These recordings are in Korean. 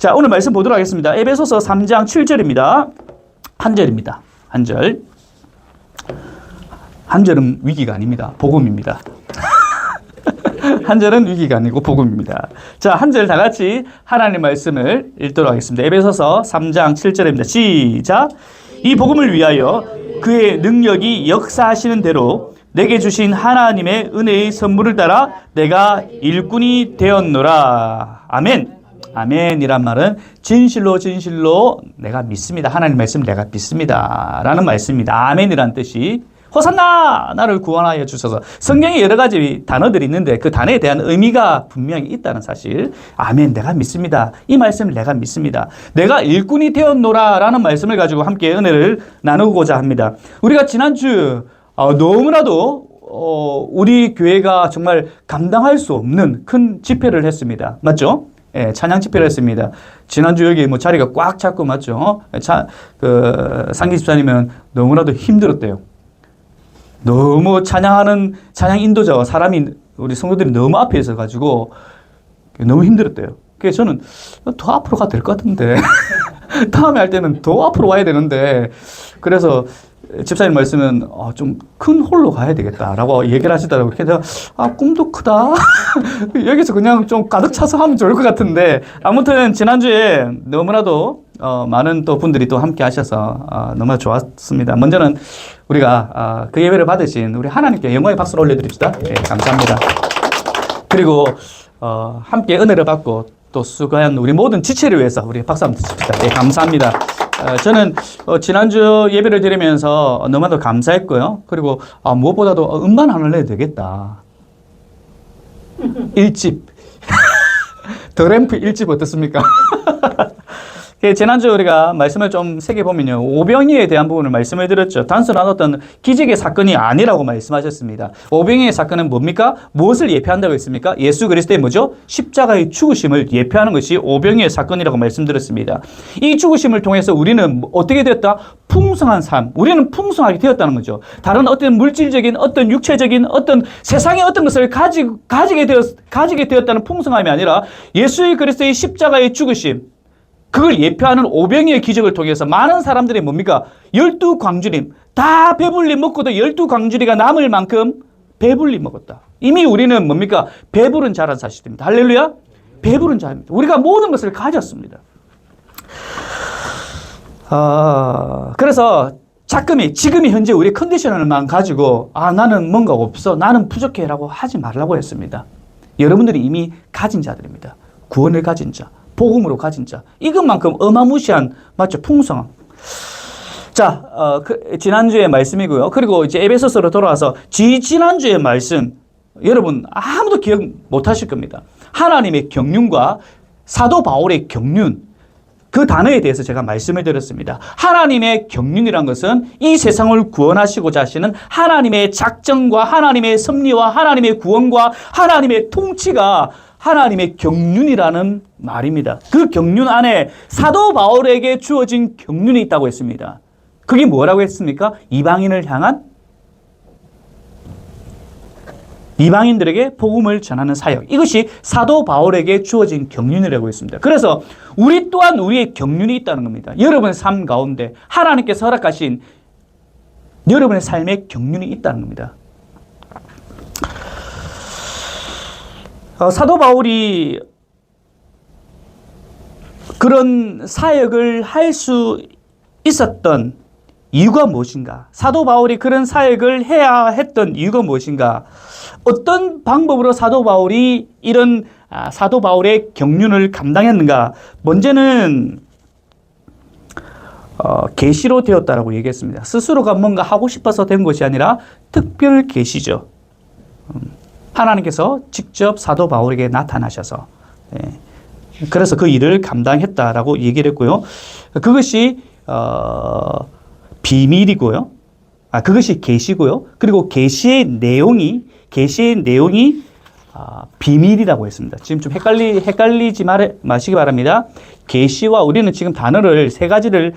자, 오늘 말씀 보도록 하겠습니다. 에베소서 3장 7절입니다. 한 절입니다. 한 절. 한 절은 위기가 아닙니다. 복음입니다. 한 절은 위기가 아니고 복음입니다. 자, 한 절 다 같이 하나님 말씀을 읽도록 하겠습니다. 에베소서 3장 7절입니다. 시작. 이 복음을 위하여 그의 능력이 역사하시는 대로 내게 주신 하나님의 은혜의 선물을 따라 내가 일꾼이 되었노라. 아멘. 아멘이란 말은 진실로 내가 믿습니다. 하나님 말씀 내가 믿습니다. 라는 말씀입니다. 아멘이란 뜻이 호산나! 나를 구원하여 주셔서. 성경에 여러 가지 단어들이 있는데 그 단어에 대한 의미가 분명히 있다는 사실. 아멘, 내가 믿습니다. 이 말씀을 내가 믿습니다. 내가 일꾼이 되었노라 라는 말씀을 가지고 함께 은혜를 나누고자 합니다. 우리가 지난주 너무나도 우리 교회가 정말 감당할 수 없는 큰 집회를 했습니다. 맞죠? 예, 찬양 집회를 했습니다. 지난주 여기 뭐 자리가 꽉 찼고, 맞죠? 상기 집사님은 너무나도 힘들었대요. 너무 찬양 인도자와 우리 성도들이 너무 앞에 있어가지고 너무 힘들었대요. 그래서 저는 더 앞으로 가도 될 것 같은데. 다음에 할 때는 더 앞으로 와야 되는데. 그래서 집사님 말씀은 좀 큰 홀로 가야 되겠다라고 얘기를 하시더라고요. 그래서 꿈도 크다. 여기서 그냥 좀 가득 차서 하면 좋을 것 같은데. 아무튼 지난주에 너무나도 많은 또 분들이 또 함께 하셔서 너무 좋았습니다. 먼저는 우리가 그 예배를 받으신 우리 하나님께 영광의 박수를 올려드립시다. 네, 감사합니다. 그리고 함께 은혜를 받고 또 수고한 우리 모든 지체를 위해서 우리 박수 한번 드립시다. 네, 감사합니다. 저는 지난주 예배를 드리면서 너무나도 감사했고요. 그리고 무엇보다도 음반 하나 내도 되겠다. 1집. 더 램프 1집 어떻습니까? 지난주 우리가 말씀을 좀 새겨보면요. 오병이에 대한 부분을 말씀을 드렸죠. 단순한 어떤 기적의 사건이 아니라고 말씀하셨습니다. 오병이의 사건은 뭡니까? 무엇을 예표한다고 했습니까? 예수 그리스도의 뭐죠? 십자가의 죽으심을 예표하는 것이 오병이의 사건이라고 말씀드렸습니다. 이 죽으심을 통해서 우리는 어떻게 되었다? 풍성한 삶. 우리는 풍성하게 되었다는 거죠. 다른 어떤 물질적인, 어떤 육체적인, 어떤 세상의 어떤 것을 가지게 되었다는 풍성함이 아니라 예수 그리스도의 십자가의 죽으심, 그걸 예표하는 오병이의 기적을 통해서 많은 사람들이 뭡니까? 12광주림, 다 배불리 먹고도 12광주리가 남을 만큼 배불리 먹었다. 이미 우리는 뭡니까? 배부른 자란 사실입니다. 할렐루야? 배부른 자입니다. 우리가 모든 것을 가졌습니다. 그래서 지금이 현재 우리 컨디션을만 가지고 나는 뭔가 없어, 나는 부족해 라고 하지 말라고 했습니다. 여러분들이 이미 가진 자들입니다. 구원을 가진 자, 복음으로 가진 자. 이것만큼 어마무시한, 맞죠? 풍성함. 자, 지난주의 말씀이고요. 그리고 이제 에베소서로 돌아와서 지난주의 말씀, 여러분 아무도 기억 못 하실 겁니다. 하나님의 경륜과 사도 바울의 경륜, 그 단어에 대해서 제가 말씀을 드렸습니다. 하나님의 경륜이란 것은 이 세상을 구원하시고자 하시는 하나님의 작정과 하나님의 섭리와 하나님의 구원과 하나님의 통치가 하나님의 경륜이라는 말입니다. 그 경륜 안에 사도 바울에게 주어진 경륜이 있다고 했습니다. 그게 뭐라고 했습니까? 이방인을 향한, 이방인들에게 복음을 전하는 사역. 이것이 사도 바울에게 주어진 경륜이라고 했습니다. 그래서 우리 또한 우리의 경륜이 있다는 겁니다. 여러분의 삶 가운데 하나님께서 허락하신 여러분의 삶의 경륜이 있다는 겁니다. 사도 바울이 그런 사역을 할 수 있었던 이유가 무엇인가? 사도 바울이 그런 사역을 해야 했던 이유가 무엇인가? 어떤 방법으로 사도 바울이 이런 사도 바울의 경륜을 감당했는가? 먼저는 계시로 되었다라고 얘기했습니다. 스스로가 뭔가 하고 싶어서 된 것이 아니라 특별 계시죠. 하나님께서 직접 사도 바울에게 나타나셔서, 그래서 그 일을 감당했다라고 얘기를 했고요. 그것이 비밀이고요. 그것이 계시고요. 그리고 계시의 내용이 비밀이라고 했습니다. 지금 좀 헷갈리지 마시기 바랍니다. 계시와 우리는 지금 단어를 세 가지를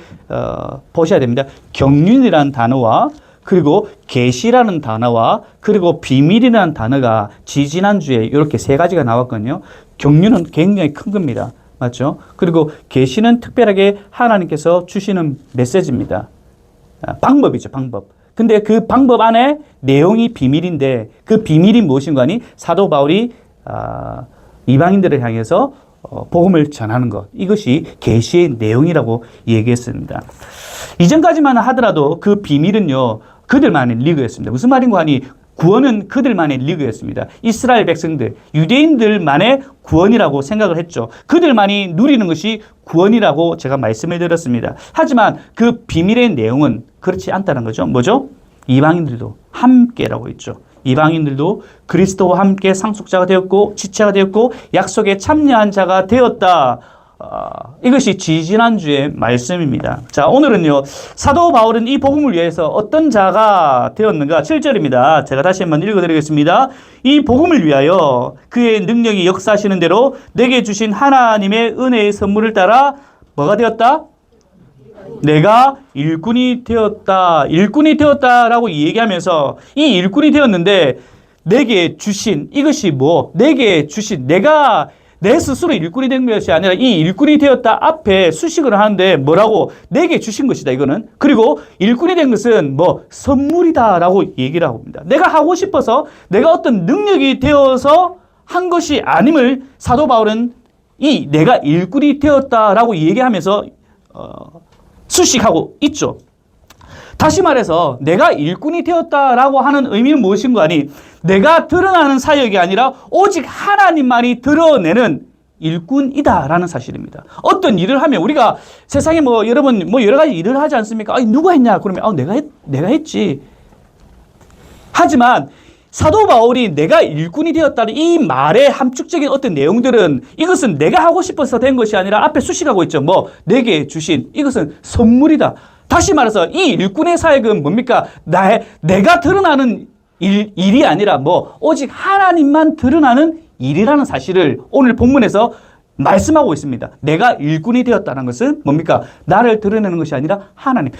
보셔야 됩니다. 경륜이라는 단어와 그리고 계시라는 단어와 그리고 비밀이라는 단어가 지지난주에 이렇게 세 가지가 나왔거든요. 경륜은 굉장히 큰 겁니다. 맞죠? 그리고 계시는 특별하게 하나님께서 주시는 메시지입니다. 방법이죠, 방법. 근데 그 방법 안에 내용이 비밀인데 그 비밀이 무엇인가 하니 사도 바울이 이방인들을 향해서 복음을 전하는 것. 이것이 계시의 내용이라고 얘기했습니다. 이전까지만 하더라도 그 비밀은요, 그들만의 리그였습니다. 무슨 말인가 하니 구원은 그들만의 리그였습니다. 이스라엘 백성들, 유대인들만의 구원이라고 생각을 했죠. 그들만이 누리는 것이 구원이라고 제가 말씀을 드렸습니다. 하지만 그 비밀의 내용은 그렇지 않다는 거죠. 뭐죠? 이방인들도 함께라고 했죠. 이방인들도 그리스도와 함께 상속자가 되었고 지체가 되었고 약속에 참여한 자가 되었다. 이것이 지지난주의 말씀입니다. 자, 오늘은요, 사도 바울은 이 복음을 위해서 어떤 자가 되었는가? 7절입니다. 제가 다시 한번 읽어드리겠습니다. 이 복음을 위하여 그의 능력이 역사하시는 대로 내게 주신 하나님의 은혜의 선물을 따라 뭐가 되었다? 내가 일꾼이 되었다. 일꾼이 되었다라고 얘기하면서 이 일꾼이 되었는데 내게 주신 이것이 뭐? 내게 주신 내가 내 스스로 일꾼이 된 것이 아니라 이 일꾼이 되었다 앞에 수식을 하는데 뭐라고? 내게 주신 것이다 이거는. 그리고 일꾼이 된 것은 뭐 선물이다라고 얘기를 하고 있습니다. 내가 하고 싶어서 내가 어떤 능력이 되어서 한 것이 아님을 사도 바울은 이 내가 일꾼이 되었다라고 얘기하면서 수식하고 있죠. 다시 말해서 내가 일꾼이 되었다라고 하는 의미는 무엇인가 하니 내가 드러나는 사역이 아니라 오직 하나님만이 드러내는 일꾼이다라는 사실입니다. 어떤 일을 하면 우리가 세상에 뭐 여러분 뭐 여러 가지 일을 하지 않습니까? 누가 했냐? 그러면 내가 했지. 하지만 사도 바울이 내가 일꾼이 되었다는 이 말의 함축적인 어떤 내용들은 이것은 내가 하고 싶어서 된 것이 아니라 앞에 수식하고 있죠. 뭐 내게 주신 이것은 선물이다. 다시 말해서 이 일꾼의 사역은 뭡니까? 내가 드러나는 일이 아니라 뭐 오직 하나님만 드러나는 일이라는 사실을 오늘 본문에서 말씀하고 있습니다. 내가 일꾼이 되었다는 것은 뭡니까? 나를 드러내는 것이 아니라 하나님.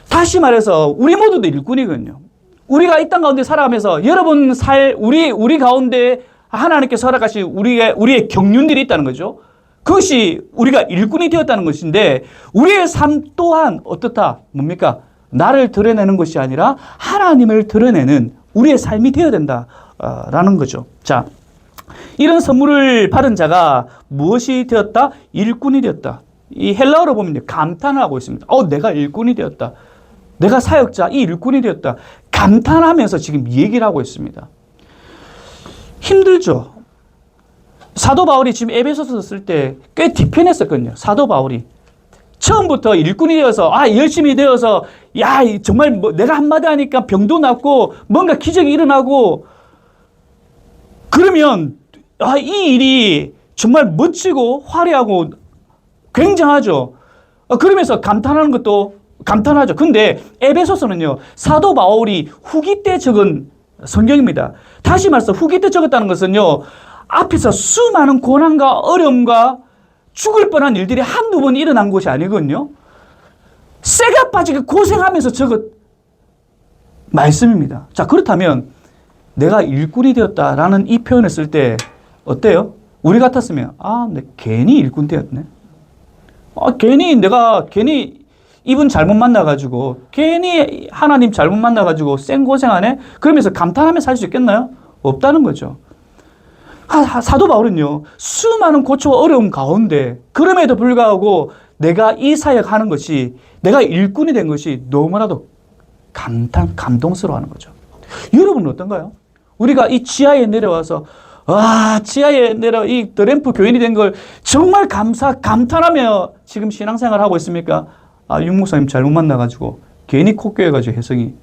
다시 말해서 우리 모두도 일꾼이거든요. 우리가 이 땅 가운데 살아가면서 여러분 우리 가운데 하나님께서 허락하신 우리의 경륜들이 있다는 거죠. 그것이 우리가 일꾼이 되었다는 것인데 우리의 삶 또한 어떻다? 뭡니까? 나를 드러내는 것이 아니라 하나님을 드러내는 우리의 삶이 되어야 된다라는 거죠. 자, 이런 선물을 받은 자가 무엇이 되었다? 일꾼이 되었다. 이 헬라어로 보면 감탄을 하고 있습니다. 내가 일꾼이 되었다. 내가 사역자, 이 일꾼이 되었다. 감탄하면서 지금 얘기를 하고 있습니다. 힘들죠? 사도 바울이 지금 에베소서 쓸 때 꽤 뒤편했었거든요. 사도 바울이. 처음부터 일꾼이 되어서, 열심히 되어서, 정말 뭐 내가 한마디 하니까 병도 낫고, 뭔가 기적이 일어나고, 그러면, 이 일이 정말 멋지고 화려하고 굉장하죠. 그러면서 감탄하는 것도 감탄하죠. 근데 에베소서는요, 사도 바울이 후기 때 적은 성경입니다. 다시 말해서 후기 때 적었다는 것은요, 앞에서 수많은 고난과 어려움과 죽을 뻔한 일들이 한두 번 일어난 것이 아니거든요. 쇠가 빠지게 고생하면서 적은 말씀입니다. 자, 그렇다면 내가 일꾼이 되었다라는 이 표현을 쓸 때 어때요? 우리 같았으면 내 괜히 일꾼 되었네. 괜히 이분 잘못 만나가지고 괜히 하나님 잘못 만나가지고 생고생하네? 그러면서 감탄하면서 살 수 있겠나요? 없다는 거죠. 사도 바울은요, 수많은 고초와 어려움 가운데 그럼에도 불구하고 내가 이 사역하는 것이, 내가 일꾼이 된 것이 너무나도 감동스러워하는 거죠. 여러분은 어떤가요? 우리가 이 지하에 내려와서 지하에 이 드램프 교인이 된 걸 정말 감탄하며 지금 신앙생활 하고 있습니까? 윤 목사님 잘못 만나가지고 괜히 콧교여가지고 혜성이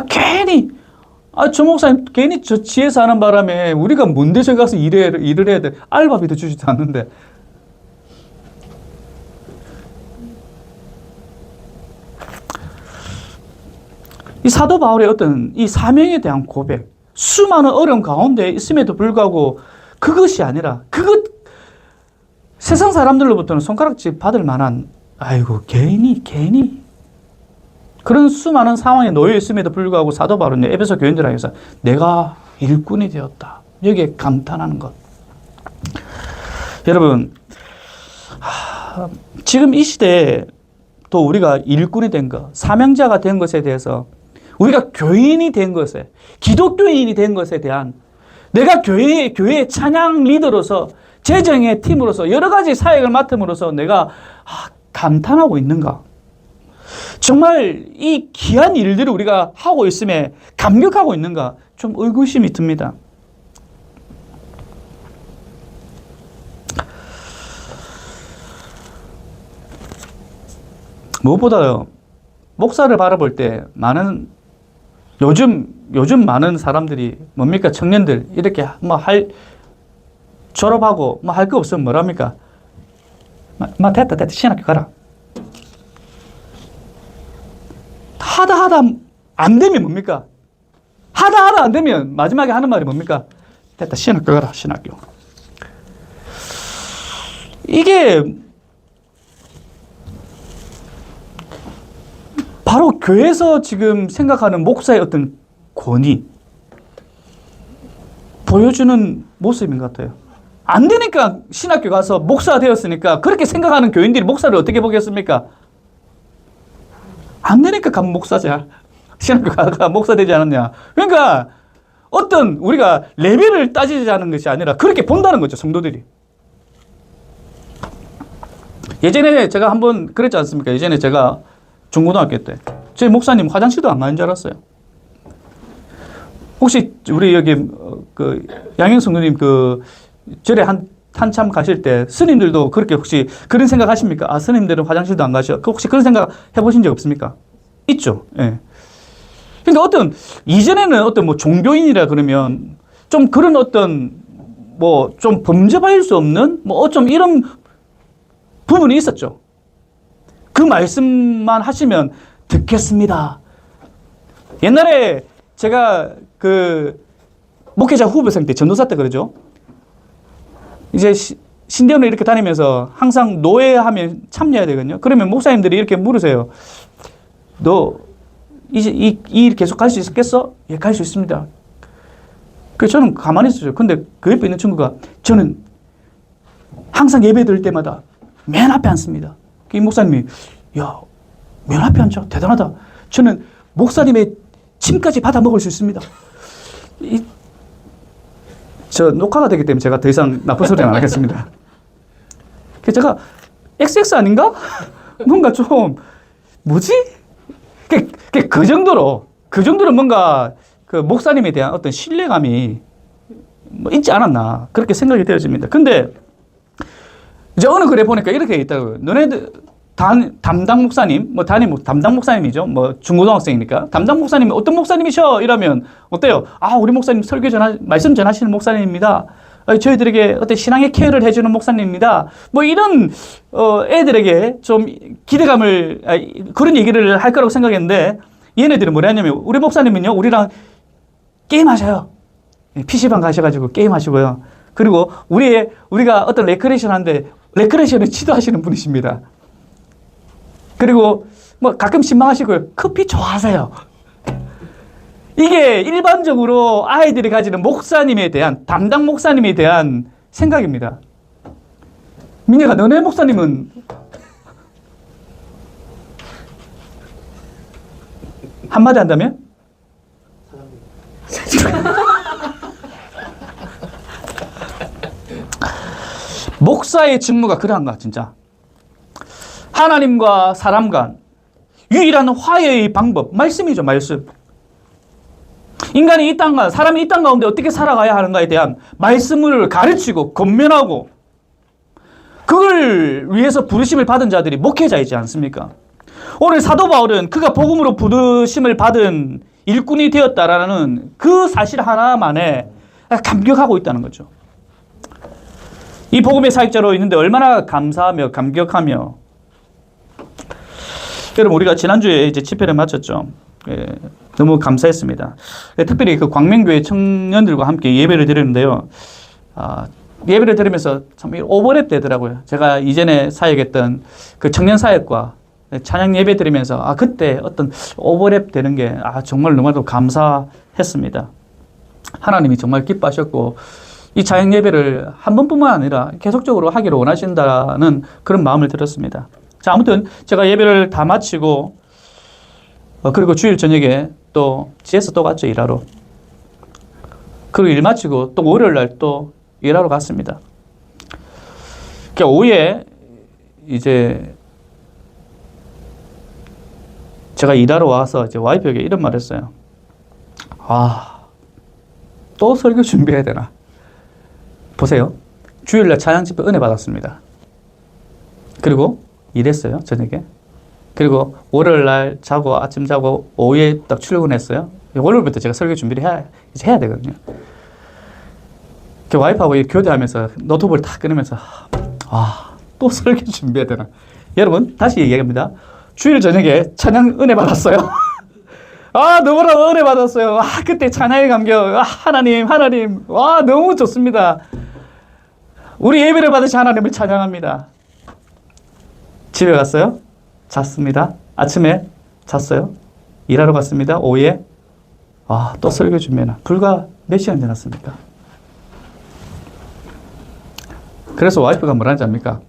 괜히 저 목사님 괜히 저 지혜서 하는 바람에 우리가 뭔데 저기 가서 일을 해야 돼. 알바비도 주지도 않는데. 이 사도 바울의 어떤 이 사명에 대한 고백, 수많은 어려움 가운데 있음에도 불구하고 그것이 아니라 세상 사람들로부터는 손가락질 받을 만한 괜히 그런 수많은 상황에 놓여 있음에도 불구하고 사도 바울은 에베소 교인들을 향해서 내가 일꾼이 되었다. 여기에 감탄하는 것. 여러분, 지금 이 시대에 또 우리가 일꾼이 된 것, 사명자가 된 것에 대해서 우리가 교인이 된 것에, 기독교인이 된 것에 대한 내가 교회의 찬양 리더로서 재정의 팀으로서 여러 가지 사역을 맡음으로써 내가 감탄하고 있는가? 정말 이 귀한 일들을 우리가 하고 있음에 감격하고 있는가? 좀 의구심이 듭니다. 무엇보다요, 목사를 바라볼 때 요즘 많은 사람들이 뭡니까? 청년들 이렇게 졸업하고 할 거 없으면 뭐랍니까? 됐다 신학교 가라. 하다 안 되면 뭡니까? 하다 안 되면 마지막에 하는 말이 뭡니까? 됐다 신학교 가라. 신학교. 이게 바로 교회에서 지금 생각하는 목사의 어떤 권위 보여주는 모습인 것 같아요. 안 되니까 신학교 가서 목사가 되었으니까 그렇게 생각하는 교인들이 목사를 어떻게 보겠습니까? 안 되니까 가면 목사자. 신학교 가서 목사 되지 않았냐. 그러니까 어떤 우리가 레벨을 따지자는 것이 아니라 그렇게 본다는 거죠, 성도들이. 예전에 제가 한번 그랬지 않습니까? 예전에 제가 중고등학교 때 저희 목사님 화장실도 안 가는 줄 알았어요. 혹시 우리 여기 그 양영 성도님 그 절에 한참 가실 때 스님들도 그렇게 혹시 그런 생각 하십니까? 스님들은 화장실도 안 가셔. 혹시 그런 생각 해보신 적 없습니까? 있죠. 예. 그러니까 이전에는 종교인이라 그러면 좀 그런 좀 범접할 수 없는 좀 이런 부분이 있었죠. 그 말씀만 하시면 듣겠습니다. 옛날에 제가 그 목회자 후보생 때, 전도사 때 그러죠. 이제 신대원을 이렇게 다니면서 항상 노예하면 참여해야 되거든요. 그러면 목사님들이 이렇게 물으세요. 너 이제 이 일 계속 갈 수 있겠어? 예, 갈 수 있습니다. 그래서 저는 가만히 있었죠. 근데 그 옆에 있는 친구가 저는 항상 예배 드릴 때마다 맨 앞에 앉습니다. 이 목사님이 야, 맨 앞에 앉아. 대단하다. 저는 목사님의 침까지 받아 먹을 수 있습니다. 저 녹화가 되기 때문에 제가 더 이상 나쁜 소리는 안 하겠습니다. 그래서 제가 XX 아닌가? 뭔가 좀 뭐지? 그 정도로 뭔가 그 목사님에 대한 어떤 신뢰감이 있지 않았나 그렇게 생각이 되어집니다. 근데 이제 어느 글에 보니까 이렇게 있다고요. 너네들 담당 목사님, 담당 목사님이죠. 중고등학생이니까. 담당 목사님이 어떤 목사님이셔? 이러면 어때요? 우리 목사님 말씀 전하시는 목사님입니다. 저희들에게 어떤 신앙의 케어를 해주는 목사님입니다. 이런, 애들에게 좀 기대감을, 그런 얘기를 할 거라고 생각했는데, 얘네들은 뭐라 하냐면, 우리 목사님은요, 우리랑 게임하셔요. PC방 가셔가지고 게임하시고요. 그리고 우리가 어떤 레크레이션 하는데, 레크레이션을 지도하시는 분이십니다. 그리고 가끔 신망하시고요. 커피 좋아하세요. 이게 일반적으로 아이들이 가지는 목사님에 대한, 담당 목사님에 대한 생각입니다. 민혁아, 너네 목사님은 한마디 한다면? 목사의 직무가 그러한가, 진짜. 하나님과 사람 간 유일한 화해의 방법, 말씀이죠, 말씀. 인간이 사람이 이 땅 가운데 어떻게 살아가야 하는가에 대한 말씀을 가르치고 권면하고 그걸 위해서 부르심을 받은 자들이 목회자이지 않습니까? 오늘 사도 바울은 그가 복음으로 부르심을 받은 일꾼이 되었다라는 그 사실 하나만에 감격하고 있다는 거죠. 이 복음의 사역자로 있는데 얼마나 감사하며 감격하며. 여러분, 우리가 지난주에 이제 집회를 마쳤죠. 너무 감사했습니다. 특별히 그 광명교회 청년들과 함께 예배를 드렸는데요. 예배를 드리면서 참 오버랩 되더라고요. 제가 이전에 사역했던 그 청년 사역과 찬양 예배 드리면서 그때 어떤 오버랩 되는 게 정말 너무나도 감사했습니다. 하나님이 정말 기뻐하셨고 이 찬양 예배를 한 번뿐만 아니라 계속적으로 하기를 원하신다는 그런 마음을 들었습니다. 자, 아무튼 제가 예배를 다 마치고 그리고 주일 저녁에 또 집에서 또 갔죠, 일하러. 그리고 일 마치고 또 월요일 날 또 일하러 갔습니다. 그러니까 오후에 이제 제가 일하러 와서 이제 와이프에게 이런 말을 했어요. 아, 또 설교 준비해야 되나? 보세요. 주일날 찬양 집회 은혜 받았습니다. 그리고 일했어요, 저녁에. 그리고 월요일날 자고 아침 자고 오후에 딱 출근했어요. 월요일부터 제가 설교 준비를 해야 되거든요. 와이프하고 교대하면서 노트북을 탁 끊으면서 아, 또 설교 준비해야 되나? 여러분, 다시 얘기합니다. 주일 저녁에 찬양 은혜 받았어요. 아, 너무나 은혜 받았어요. 아, 그때 찬양의 감격. 아, 하나님. 와, 너무 좋습니다. 우리 예배를 받으신 하나님을 찬양합니다. 집에 갔어요. 잤습니다. 아침에 잤어요. 일하러 갔습니다. 오후에. 아, 또 설교 준비해놔. 불과 몇 시간 지났습니까? 그래서 와이프가 뭐라는지 압니까?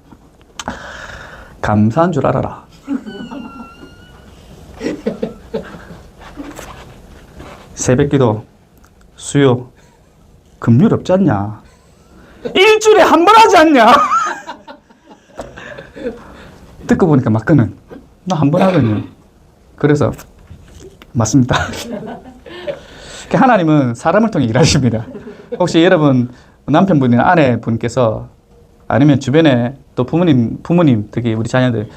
감사한 줄 알아라. 새벽기도, 수요, 금요일 없지 않냐? 일주일에 한 번 하지 않냐? 듣고 보니까 맞거든. 나 한 번 하거든요. 그래서 맞습니다. 하나님은 사람을 통해 일하십니다. 혹시 여러분 남편분이나 아내분께서 아니면 주변에 또 부모님, 특히 우리 자녀들,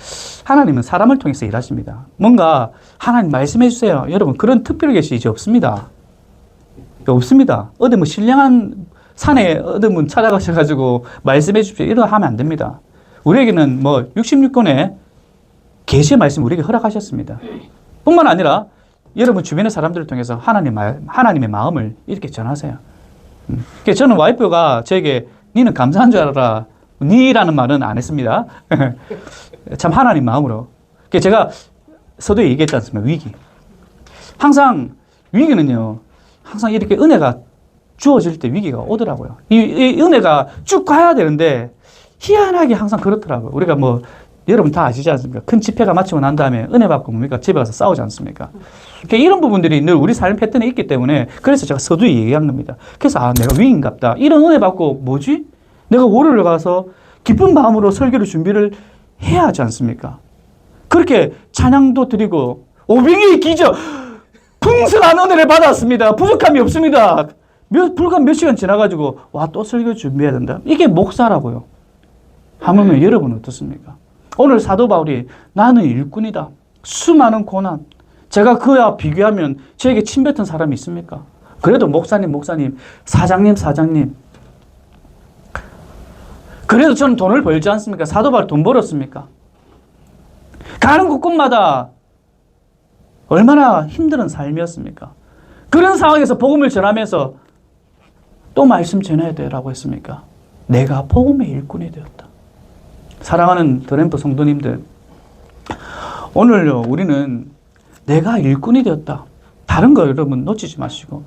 하나님은 사람을 통해서 일하십니다. 뭔가 하나님 말씀해 주세요. 여러분 그런 특별 계시 이제 없습니다. 없습니다. 어디 뭐 신령한 산에 어디 문 찾아가셔가지고 말씀해 주십시오. 이런 하면 안 됩니다. 우리에게는 뭐 66권의 계시의 말씀 우리에게 허락하셨습니다. 뿐만 아니라 여러분 주변의 사람들을 통해서 하나님의 마음을 이렇게 전하세요. 그래서 저는 와이프가 저에게 니는 감사한 줄 알아라. 니라는 말은 안 했습니다. 참 하나님 마음으로. 제가 서두에 얘기했지 않습니까? 위기. 항상 위기는요. 항상 이렇게 은혜가 주어질 때 위기가 오더라고요. 이 은혜가 쭉 가야 되는데 희한하게 항상 그렇더라고요. 우리가 뭐 여러분 다 아시지 않습니까? 큰 집회가 마치고 난 다음에 은혜 받고 뭡니까? 집에 가서 싸우지 않습니까? 이런 부분들이 늘 우리 삶 패턴에 있기 때문에 그래서 제가 서두에 얘기한 겁니다. 그래서 아, 내가 위기인갑다. 이런 은혜 받고 뭐지? 내가 월요일 가서 기쁜 마음으로 설교를 준비를 해야 하지 않습니까? 그렇게 찬양도 드리고 오병이의 기적 풍성한 은혜를 받았습니다. 부족함이 없습니다. 불과 몇 시간 지나가지고 와, 또 설교 준비해야 된다. 이게 목사라고요. 하물며 여러분은 어떻습니까? 오늘 사도 바울이 나는 일꾼이다. 수많은 고난. 제가 그와 비교하면 저에게 침뱉은 사람이 있습니까? 그래도 목사님, 사장님. 그래도 저는 돈을 벌지 않습니까? 사도 바울 돈 벌었습니까? 가는 곳곳마다 얼마나 힘든 삶이었습니까? 그런 상황에서 복음을 전하면서 또 말씀 전해야 되라고 했습니까? 내가 복음의 일꾼이 되었다. 사랑하는 더램프 성도님들, 오늘요 우리는 내가 일꾼이 되었다. 다른 거 여러분 놓치지 마시고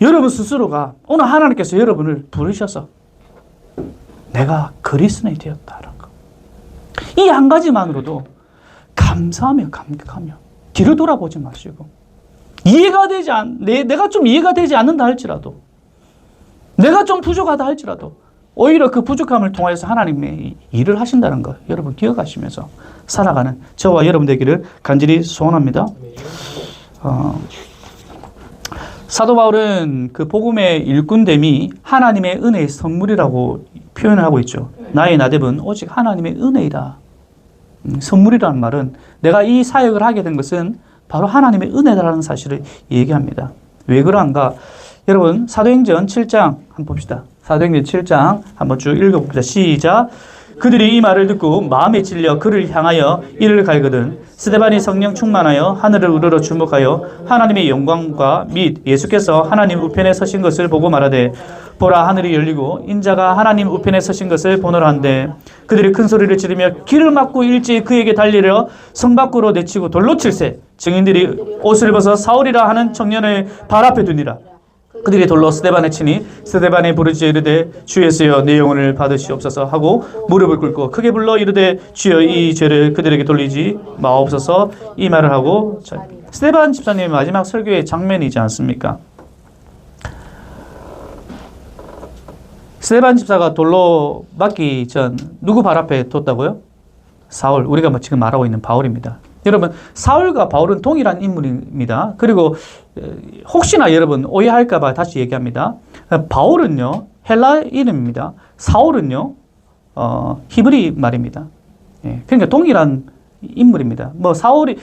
여러분 스스로가 오늘 하나님께서 여러분을 부르셔서 내가 그리스도인이 되었다라는 거. 이 한 가지만으로도 감사하며 감격하며 뒤를 돌아보지 마시고 내가 좀 이해가 되지 않는다 할지라도 내가 좀 부족하다 할지라도 오히려 그 부족함을 통해서 하나님의 일을 하신다는 거 여러분 기억하시면서 살아가는 저와 여러분 되기를 간절히 소원합니다. 사도 바울은 그 복음의 일꾼됨이 하나님의 은혜의 선물이라고 표현을 하고 있죠. 나의 나됨은 오직 하나님의 은혜이다. 선물이라는 말은 내가 이 사역을 하게 된 것은 바로 하나님의 은혜다라는 사실을 얘기합니다. 왜 그러한가? 여러분 사도행전 7장 한번 봅시다. 사도행전 7장 한번 쭉 읽어봅시다. 시작. 그들이 이 말을 듣고 마음에 찔려 그를 향하여 이를 갈거든 스데반이 성령 충만하여 하늘을 우러러 주목하여 하나님의 영광과 및 예수께서 하나님 우편에 서신 것을 보고 말하되 보라 하늘이 열리고 인자가 하나님 우편에 서신 것을 보노라 한데 그들이 큰 소리를 지르며 길을 막고 일제히 그에게 달리려 성 밖으로 내치고 돌로 칠세 증인들이 옷을 벗어 사울이라 하는 청년을 발 앞에 두니라. 그들이 돌로 스데반에 치니 스데반이 부르짖어 이르되 주 예수여 내 영혼을 받으시옵소서 하고 무릎을 꿇고 크게 불러 이르되 주여 이 죄를 그들에게 돌리지 마옵소서 이 말을 하고 스데반 집사님의 마지막 설교의 장면이지 않습니까? 스데반 집사가 돌로 맞기 전 누구 발 앞에 뒀다고요? 사울, 우리가 뭐 지금 말하고 있는 바울입니다. 여러분, 사울과 바울은 동일한 인물입니다. 그리고 혹시나 여러분 오해할까 봐 다시 얘기합니다. 바울은요, 헬라 이름입니다. 사울은요, 히브리 말입니다. 예, 그러니까 동일한 인물입니다. 뭐 사울이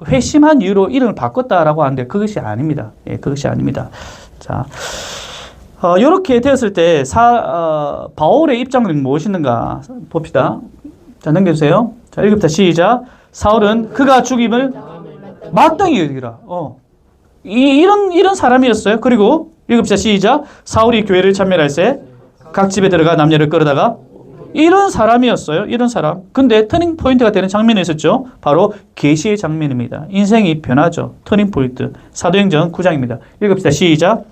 회심한 이유로 이름을 바꿨다라고 하는데 그것이 아닙니다. 예, 그것이 아닙니다. 자, 이렇게 되었을 때 바울의 입장은 무엇인가 봅시다. 자, 넘겨주세요. 자, 1급부터 시작. 사울은 그가 죽임을 마땅히 여기라. 이런 사람이었어요. 그리고 1급부터 시작. 사울이 교회를 참멸할세 각 집에 들어가 남녀를 끌어다가 이런 사람이었어요. 이런 사람. 근데 터닝 포인트가 되는 장면이 있었죠. 바로 계시의 장면입니다. 인생이 변하죠. 터닝 포인트. 사도행전 9장입니다. 1급부터 시작.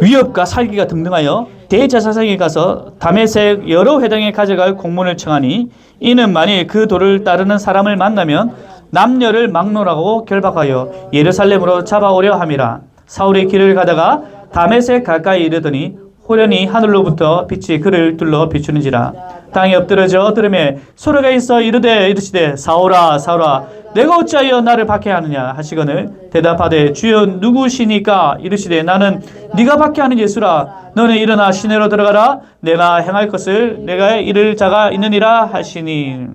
위협과 살기가 등등하여 대제사장에 가서 다메섹 여러 회당에 가져갈 공문을 청하니 이는 만일 그 도를 따르는 사람을 만나면 남녀를 막론하고 결박하여 예루살렘으로 잡아오려 함이라. 사울이 길을 가다가 다메섹 가까이 이르더니 호련히 하늘로부터 빛이 그를 둘러 비추는지라. 땅에 엎드러져 들음에 소리가 있어 이르시되 사울아 사울아 내가 어찌하여 나를 박해하느냐 하시거늘 대답하되 주여 누구시니까 이르시되 나는 네가 박해하는 예수라. 너는 일어나 시내로 들어가라. 내가 행할 것을 내가 이를 자가 있느니라 하시니.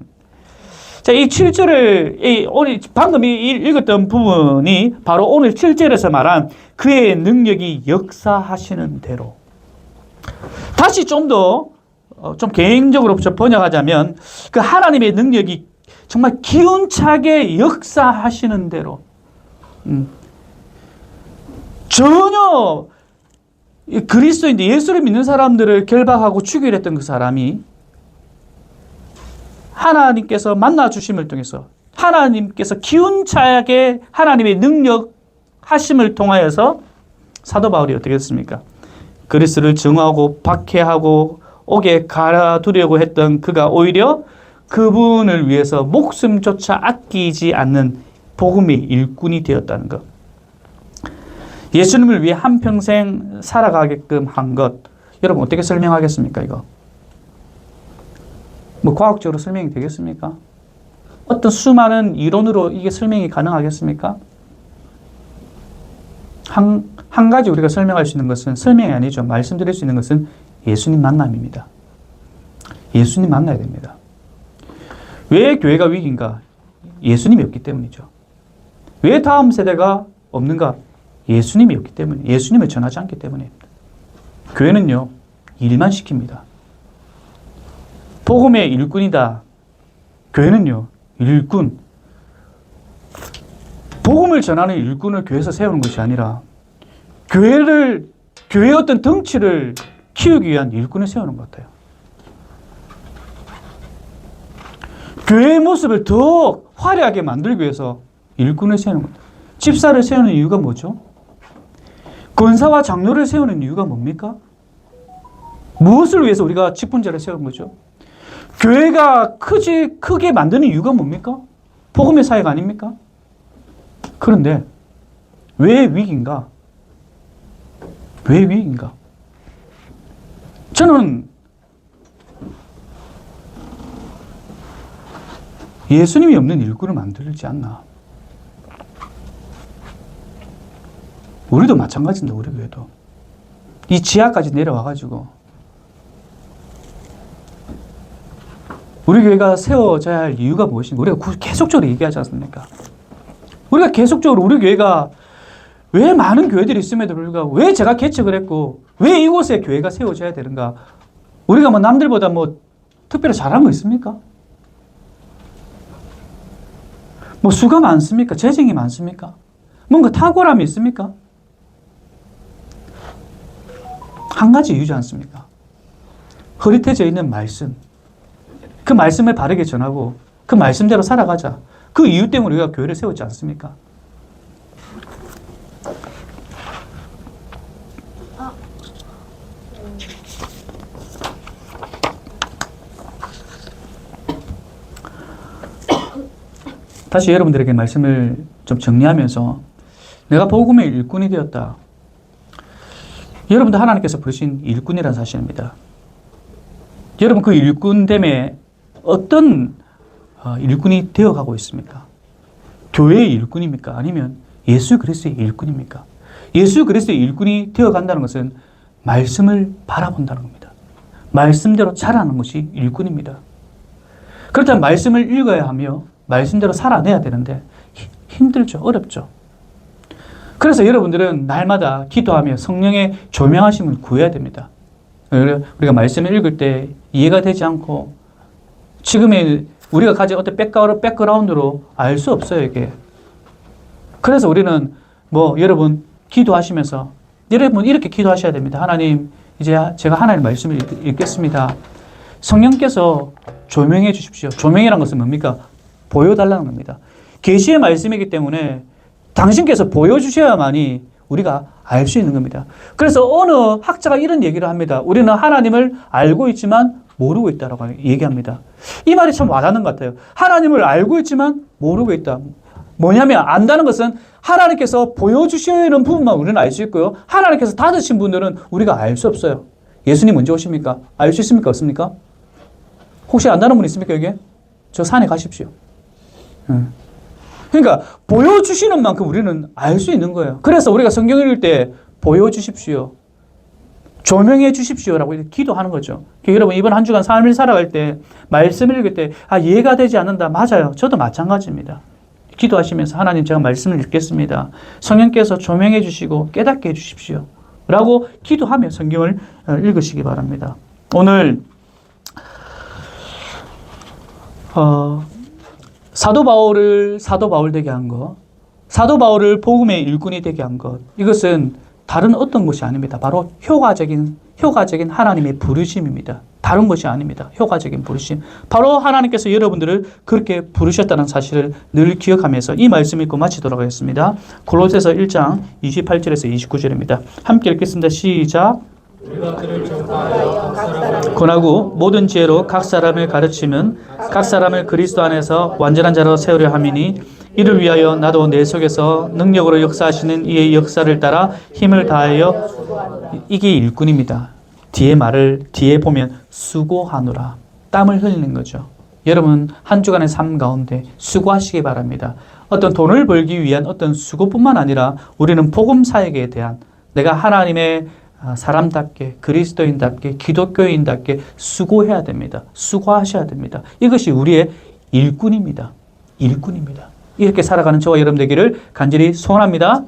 자, 이 7절을 오늘 방금 읽었던 부분이 바로 오늘 7절에서 말한 그의 능력이 역사하시는 대로. 다시 좀 더 좀 개인적으로 번역하자면 그 하나님의 능력이 정말 기운차게 역사하시는 대로 전혀 그리스도인데 예수를 믿는 사람들을 결박하고 죽이려 했던 그 사람이 하나님께서 만나주심을 통해서 하나님께서 기운차게 하나님의 능력 하심을 통하여서 사도 바울이 어떻게 했습니까? 그리스도를 증오하고 박해하고 옥에 갈아두려고 했던 그가 오히려 그분을 위해서 목숨조차 아끼지 않는 복음의 일꾼이 되었다는 것. 예수님을 위해 한평생 살아가게끔 한 것. 여러분 어떻게 설명하겠습니까 이거? 뭐 과학적으로 설명이 되겠습니까? 어떤 수많은 이론으로 이게 설명이 가능하겠습니까? 한 가지 우리가 설명할 수 있는 것은 설명이 아니죠. 말씀드릴 수 있는 것은 예수님 만남입니다. 예수님 만나야 됩니다. 왜 교회가 위기인가? 예수님이 없기 때문이죠. 왜 다음 세대가 없는가? 예수님이 없기 때문에, 예수님을 전하지 않기 때문입니다. 교회는요, 일만 시킵니다. 복음의 일꾼이다. 교회는요, 일꾼. 복음을 전하는 일꾼을 교회에서 세우는 것이 아니라 교회의 어떤 덩치를 키우기 위한 일꾼을 세우는 것 같아요. 교회의 모습을 더 화려하게 만들기 위해서 일꾼을 세우는 것 같아요. 집사를 세우는 이유가 뭐죠? 권사와 장로를 세우는 이유가 뭡니까? 무엇을 위해서 우리가 직분자를 세우는 거죠? 교회가 크게 만드는 이유가 뭡니까? 복음의 사회가 아닙니까? 그런데 왜 위기인가? 왜 위기인가? 저는 예수님이 없는 일꾼을 만들지 않나. 우리도 마찬가지입니다. 우리 교회도. 이 지하까지 내려와가지고 우리 교회가 세워져야 할 이유가 무엇인가? 우리가 계속적으로 얘기하지 않습니까? 우리가 계속적으로 우리 교회가 왜 많은 교회들이 있음에도 불구하고 왜 제가 개척을 했고 왜 이곳에 교회가 세워져야 되는가? 우리가 뭐 남들보다 뭐 특별히 잘한 거 있습니까? 뭐 수가 많습니까? 재정이 많습니까? 뭔가 탁월함이 있습니까? 한 가지 이유지 않습니까? 흐릿해져 있는 말씀. 그 말씀을 바르게 전하고 그 말씀대로 살아가자. 그 이유 때문에 우리가 교회를 세웠지 않습니까? 다시 여러분들에게 말씀을 좀 정리하면서 내가 복음의 일꾼이 되었다. 여러분도 하나님께서 부르신 일꾼이라는 사실입니다. 여러분 그 일꾼됨에 어떤 일꾼이 되어가고 있습니까? 교회의 일꾼입니까? 아니면 예수 그리스도의 일꾼입니까? 예수 그리스도의 일꾼이 되어간다는 것은 말씀을 바라본다는 겁니다. 말씀대로 자라는 것이 일꾼입니다. 그렇다면 말씀을 읽어야 하며 말씀대로 살아내야 되는데 힘들죠. 어렵죠. 그래서 여러분들은 날마다 기도하며 성령의 조명하심을 구해야 됩니다. 우리가 말씀을 읽을 때 이해가 되지 않고 지금의 우리가 가진 어떤 백그라운드로 알 수 없어요, 이게. 그래서 우리는 여러분 기도하시면서 여러분 이렇게 기도하셔야 됩니다. 하나님, 이제 제가 하나님의 말씀을 읽겠습니다. 성령께서 조명해 주십시오. 조명이란 것은 뭡니까? 보여달라는 겁니다. 계시의 말씀이기 때문에 당신께서 보여주셔야만이 우리가 알 수 있는 겁니다. 그래서 어느 학자가 이런 얘기를 합니다. 우리는 하나님을 알고 있지만 모르고 있다라고 얘기합니다. 이 말이 참 와닿는 것 같아요. 하나님을 알고 있지만 모르고 있다. 뭐냐면 안다는 것은 하나님께서 보여주시는 부분만 우리는 알 수 있고요. 하나님께서 닫으신 분들은 우리가 알 수 없어요. 예수님 언제 오십니까? 알 수 있습니까? 없습니까? 혹시 안다는 분 있습니까? 여기에? 저 산에 가십시오. 그러니까 보여주시는 만큼 우리는 알 수 있는 거예요. 그래서 우리가 성경을 읽을 때 보여주십시오. 조명해 주십시오라고 기도하는 거죠. 여러분 이번 한 주간 삶을 살아갈 때 말씀을 읽을 때 이해가 되지 않는다. 맞아요. 저도 마찬가지입니다. 기도하시면서 하나님 제가 말씀을 읽겠습니다. 성령께서 조명해 주시고 깨닫게 해 주십시오. 라고 기도하며 성경을 읽으시기 바랍니다. 오늘 사도 바울 되게 한 것, 사도 바울을 복음의 일꾼이 되게 한 것, 이것은 다른 어떤 것이 아닙니다. 바로 효과적인 하나님의 부르심입니다. 다른 것이 아닙니다. 효과적인 부르심. 바로 하나님께서 여러분들을 그렇게 부르셨다는 사실을 늘 기억하면서 이 말씀 읽고 마치도록 하겠습니다. 골로새서 1장 28절에서 29절입니다. 함께 읽겠습니다. 시작. 권하고 모든 지혜로 각 사람을 가르치면 각 사람을 그리스도 안에서 완전한 자로 세우려 함이니 이를 위하여 나도 내 속에서 능력으로 역사하시는 이의 역사를 따라 힘을 다하여 이게 일꾼입니다. 뒤에 보면 수고하노라. 땀을 흘리는 거죠. 여러분 한 주간의 삶 가운데 수고하시기 바랍니다. 어떤 돈을 벌기 위한 어떤 수고뿐만 아니라 우리는 복음 사역에 대한 내가 하나님의 사람답게 그리스도인답게 기독교인답게 수고해야 됩니다. 수고하셔야 됩니다. 이것이 우리의 일꾼입니다. 일꾼입니다. 이렇게 살아가는 저와 여러분 되기를 간절히 소원합니다.